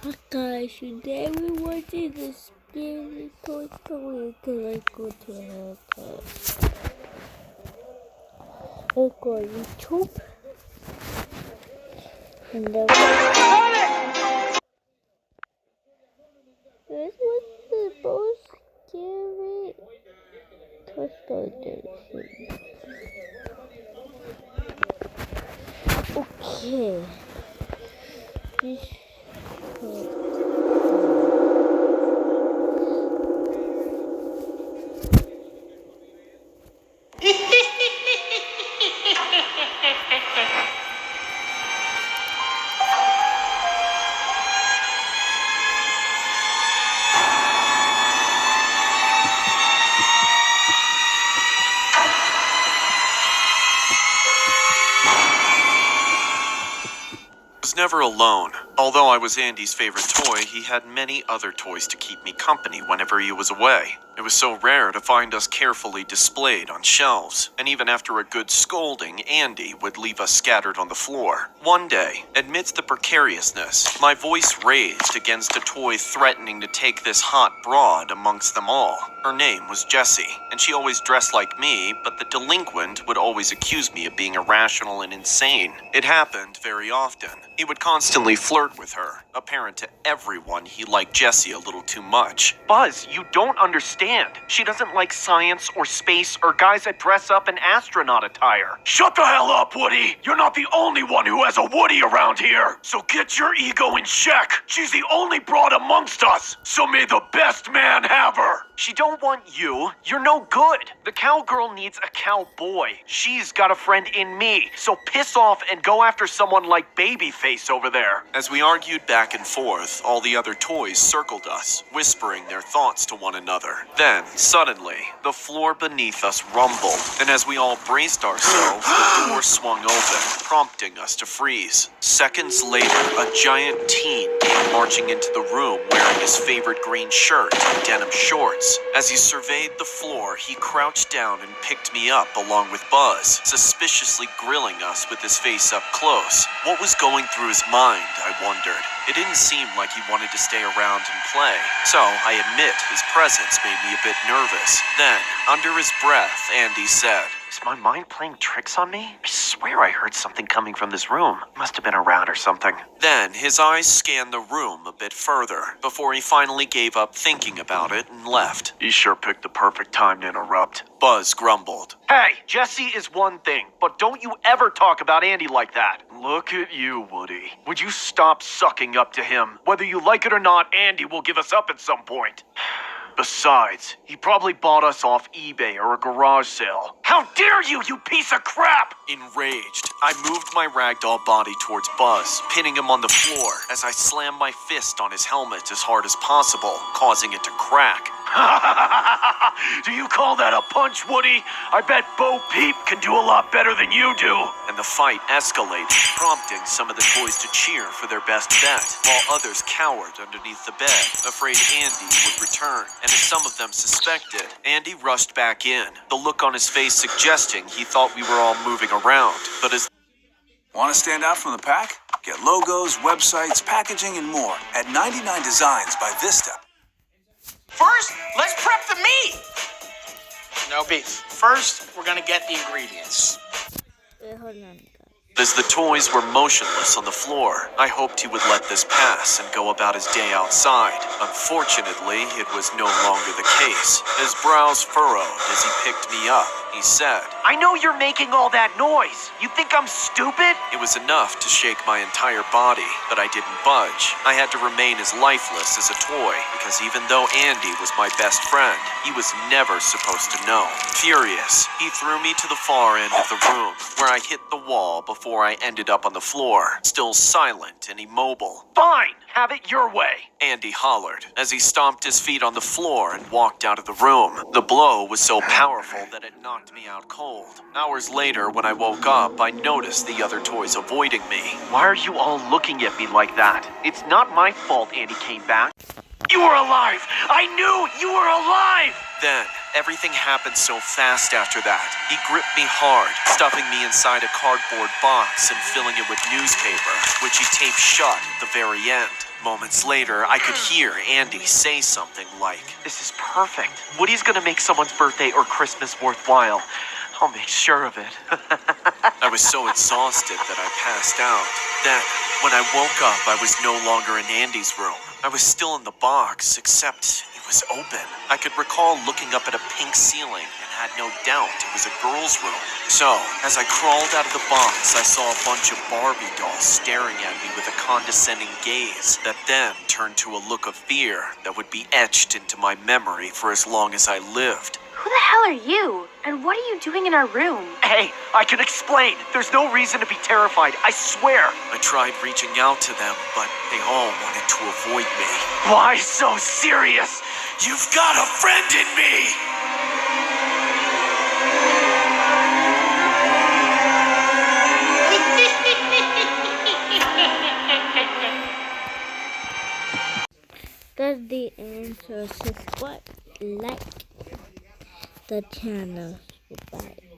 Hi guys, today we're watching the Spirit Toy Story because I go to a haircut. I go on YouTube and then this was the most scary Toy Story scene. Okay. This I was never alone. Although I was Andy's favorite toy, he had many other toys to keep me company whenever he was away. It was so rare to find us carefully displayed on shelves, and even after a good scolding, Andy would leave us scattered on the floor. One day, amidst the precariousness, my voice raised against a toy threatening to take this hot broad amongst them all. Her name was Jessie, and she always dressed like me, but the delinquent would always accuse me of being irrational and insane. It happened very often. He would constantly flirt with her. Apparent to everyone, he liked Jessie a little too much. Buzz, you don't understand. She doesn't like science or space or guys that dress up in astronaut attire. Shut the hell up, Woody! You're not the only one who has a Woody around here! So get your ego in check! She's the only broad amongst us! So may the best man have her! She don't want you. You're no good. The cowgirl needs a cowboy. She's got a friend in me. So piss off and go after someone like Babyface over there. As we argued back and forth, all the other toys circled us, whispering their thoughts to one another. Then, suddenly, the floor beneath us rumbled, and as we all braced ourselves, the door swung open, prompting us to freeze. Seconds later, a giant teen came marching into the room wearing his favorite green shirt and denim shorts. As he surveyed the floor, he crouched down and picked me up along with Buzz, suspiciously grilling us with his face up close. What was going through his mind, I wondered. It didn't seem like he wanted to stay around and play, so I admit his presence made me a bit nervous. Then, under his breath, Andy said, "Is my mind playing tricks on me? I swear I heard something coming from this room. Must have been around or something." Then his eyes scanned the room a bit further, before he finally gave up thinking about it and left. "He sure picked the perfect time to interrupt," Buzz grumbled. "Hey, Jessie is one thing, but don't you ever talk about Andy like that." "Look at you, Woody. Would you stop sucking up to him? Whether you like it or not, Andy will give us up at some point. Besides, he probably bought us off eBay or a garage sale." "How dare you, you piece of crap!" Enraged, I moved my ragdoll body towards Buzz, pinning him on the floor as I slammed my fist on his helmet as hard as possible, causing it to crack. "Do you call that a punch, Woody? I bet Bo Peep can do a lot better than you do." And the fight escalated, prompting some of the toys to cheer for their best bet, while others cowered underneath the bed, afraid Andy would return. And as some of them suspected, Andy rushed back in, the look on his face suggesting he thought we were all moving around. But as Want to stand out from the pack? Get logos, websites, packaging, and more at 99 Designs by Vista. First, let's prep the meat. No beef. First, we're gonna get the ingredients. hold on. As the toys were motionless on the floor, I hoped he would let this pass and go about his day outside. Unfortunately, it was no longer the case. His brows furrowed as he picked me up. He said, "I know you're making all that noise. You think I'm stupid?" It was enough to shake my entire body, but I didn't budge. I had to remain as lifeless as a toy, because even though Andy was my best friend, he was never supposed to know. Furious, he threw me to the far end of the room, where I hit the wall before I ended up on the floor, still silent and immobile. "Fine, have it your way," Andy hollered, as he stomped his feet on the floor and walked out of the room. The blow was so powerful that it knocked me out cold. Hours later, when I woke up, I noticed the other toys avoiding me. "Why are you all looking at me like that? It's not my fault Andy came back." "You were alive! I knew you were alive!" Then, everything happened so fast after that. He gripped me hard, stuffing me inside a cardboard box and filling it with newspaper, which he taped shut at the very end. Moments later, I could hear Andy say something like, "This is perfect. Woody's gonna make someone's birthday or Christmas worthwhile. I'll make sure of it." I was so exhausted that I passed out. Then, when I woke up, I was no longer in Andy's room. I was still in the box, except it was open. I could recall looking up at a pink ceiling and had no doubt it was a girl's room. So, as I crawled out of the box, I saw a bunch of Barbie dolls staring at me with a condescending gaze that then turned to a look of fear that would be etched into my memory for as long as I lived. Who the hell are you? And what are you doing in our room? Hey, I can explain. There's no reason to be terrified, I swear. I tried reaching out to them, but they all wanted to avoid me. Why so serious? You've got a friend in me! That's the answer. Subscribe, like the channel. Goodbye.